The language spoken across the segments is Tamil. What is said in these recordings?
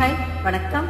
ஹாய், வணக்கம்.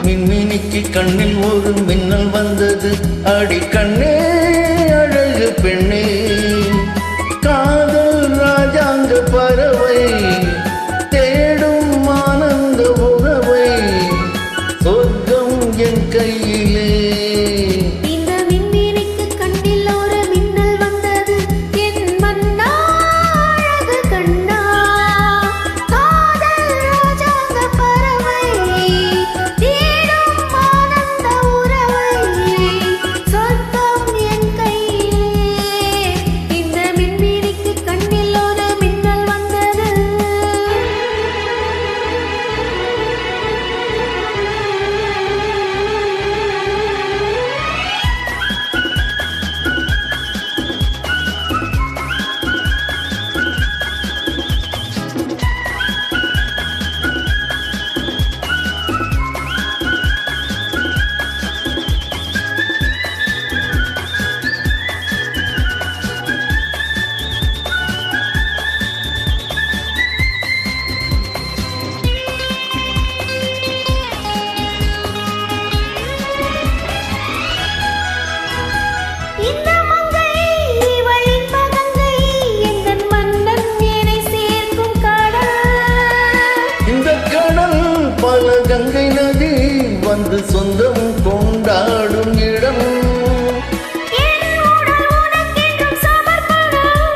மின்மினிக்கு கண்ணில் ஒரு மின்னல் வந்தது. அடி கண்ணே அழகு பெண்ணே, காதல் ராஜாங்க பறவை தேடும் ஆனந்த உறவை, சொர்க்கம் என் கையிலே. இந்த மின்மினிக்கு கண்ணில் ஒரு மின்னல் வந்தது. என் மன்னா அழகு கண்ணா, காதல் ராஜாங்க பறவை தேடும் ஆனந்த உறவை, சொர்க்கம் என் கையிலே. இந்த மின்மினிக்கு கண்ணில் ஒரு மின்னல் வந்தது. இந்த மங்கை இவள் இன்ப கங்கை, எந்தன் மன்னன் என்னை சேர்க்கும் கடல். இந்த கடல் பல கங்கை நதி வந்து சொந்தம் கொண்டாடும் இடம். என் உடல் உனக்கென்றும் சமர்ப்பணம்.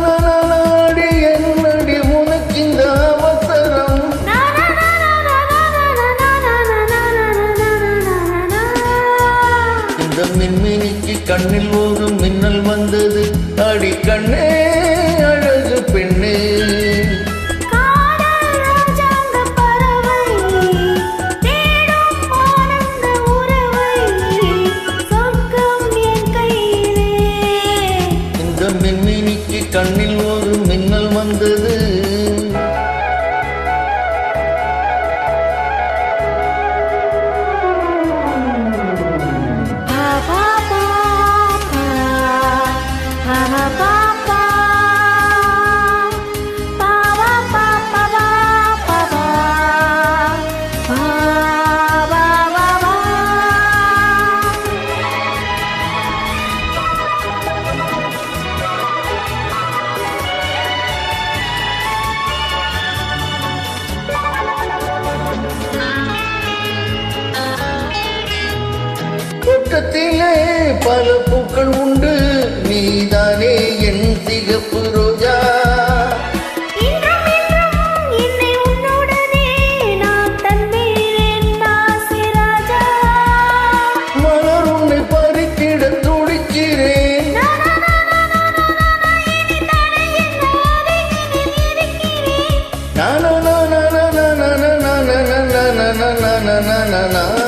நாடி என்னடி உனக்கு இந்த அவசரம். இந்த மின்மினிக்கு கண்ணில் ஒரு மின்னல் வந்தது. அடி கண்ணே அழகு பெண்ணே, காதல் ராஜாங்க பறவை தேடும் ஆனந்த உறவை, சொர்க்கம் என் கையிலே. இந்த மின்மினிக்கு கண்ணில் ஒரு மின்னல் வந்தது. தோட்டத்திலே பல பூக்கள் உண்டு, நீதானே என் சிகப்பு ரோஜா. இன்றும் என்றும் என்னை உன்னுடனே நான் தந்தேன் ஆசை ராஜா. மலர் உன்னை பறித்திட துடிக்கிறேன். இனி தடை என்ன அருகினில் இருக்கிறேன். na na na na na na na na na na na na na na na